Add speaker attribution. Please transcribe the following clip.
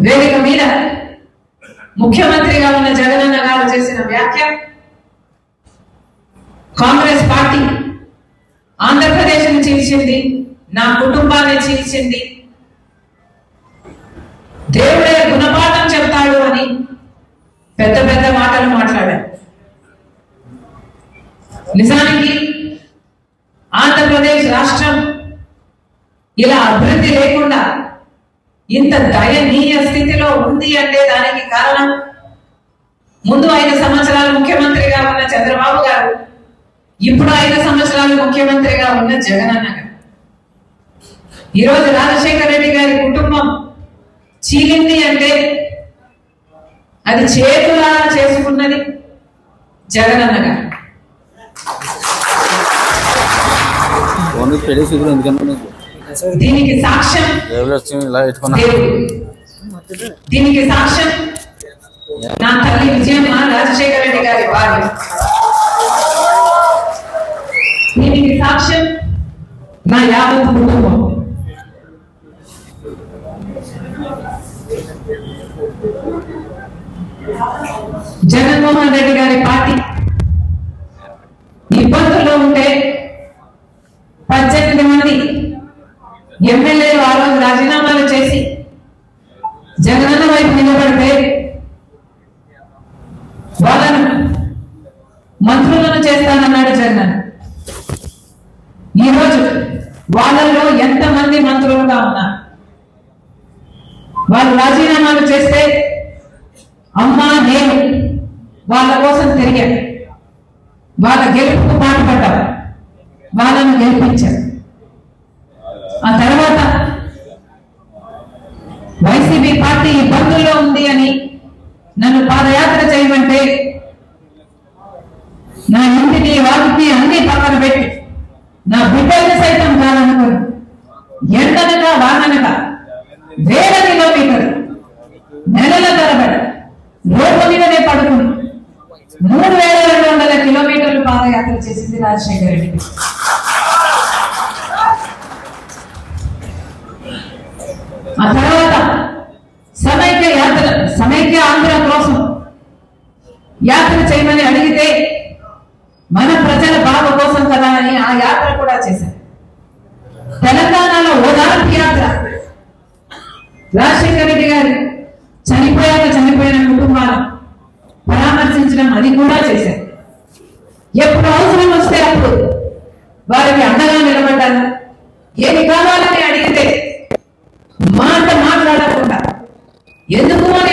Speaker 1: వేదిక మీద ముఖ్యమంత్రిగా ఉన్న జగనన్న గారు చేసిన వ్యాఖ్య కాంగ్రెస్ పార్టీ ఆంధ్రప్రదేశ్ని చీల్చింది, నా కుటుంబాన్ని చీల్చింది, దేవుడే గుణపాఠం చెప్తాడు అని పెద్ద పెద్ద మాటలు మాట్లాడారు. నిజానికి ఆంధ్రప్రదేశ్ రాష్ట్రం ఇలా అభివృద్ధి లేకుండా ఇంత దయనీయ స్థితిలో ఉంది అంటే దానికి కారణం ముందు 5 సంవత్సరాలు ముఖ్యమంత్రిగా ఉన్న చంద్రబాబు గారు, ఇప్పుడు 5 సంవత్సరాలు ముఖ్యమంత్రిగా ఉన్న జగనన్న గారు. ఈరోజు రాజశేఖర రెడ్డి గారి కుటుంబం చీలింది అంటే అది చేతులారా చేసుకున్నది జగనన్న గారు. దీనికి సాక్ష్యం దీనికి సాక్ష్యం నా తల్లి విజయమ్మ రాజశేఖర రెడ్డి గారి భార్య. దీనికి సాక్ష్యం నా యావత్ కుటుంబం. జగన్మోహన్ రెడ్డి గారి పార్టీ ఇబ్బందుల్లో ఉంటే 18 మంది ఎమ్మెల్యేలు ఆ రోజు రాజీనామాలు చేసి జగనన్న వైపు నిలబడితే వాళ్ళను మంత్రులను చేస్తానన్నాడు జగన్. ఈరోజు వాళ్ళలో ఎంతమంది మంత్రులుగా ఉన్నారు? వాళ్ళు రాజీనామాలు చేస్తే అమ్మా నేను వాళ్ళ కోసం తిరిగాను, వాళ్ళ గెలుపుకు పాటుపడ్డారు, వాళ్ళను గెలిపించారు. ఆ తర్వాత వైసీపీ పార్టీ ఇబ్బందుల్లో ఉంది అని నన్ను పాదయాత్ర చేయమంటే నా ఇంటిని వాటిని అన్ని పక్కన పెట్టి నా బిడ్డల్ని సైతం కాదనుకుని ఎండనక వాననక వేల కిలోమీటర్లు నెలల తరబడి రోడ్డు మీదనే పడుకుని 3200 కిలోమీటర్లు పాదయాత్ర చేసింది రాజశేఖర రెడ్డి. ఆ తర్వాత సమైక్య ఆంధ్ర కోసం యాత్ర చేయమని అడిగితే మన ప్రజల బాధ కోసం కదా అని ఆ యాత్ర కూడా చేశారు. తెలంగాణలో ఓదార్పు యాత్ర రాజశేఖర రెడ్డి గారు చనిపోయిన కుటుంబాలు పరామర్శించడం అది కూడా చేశారు. ఎప్పుడు అవసరం వస్తే అప్పుడు వారికి అండగా నిలబడ్డారు. ఏమి కావాలని అడిగితే మాట మాట్లాడకుండా ఎందుకు అని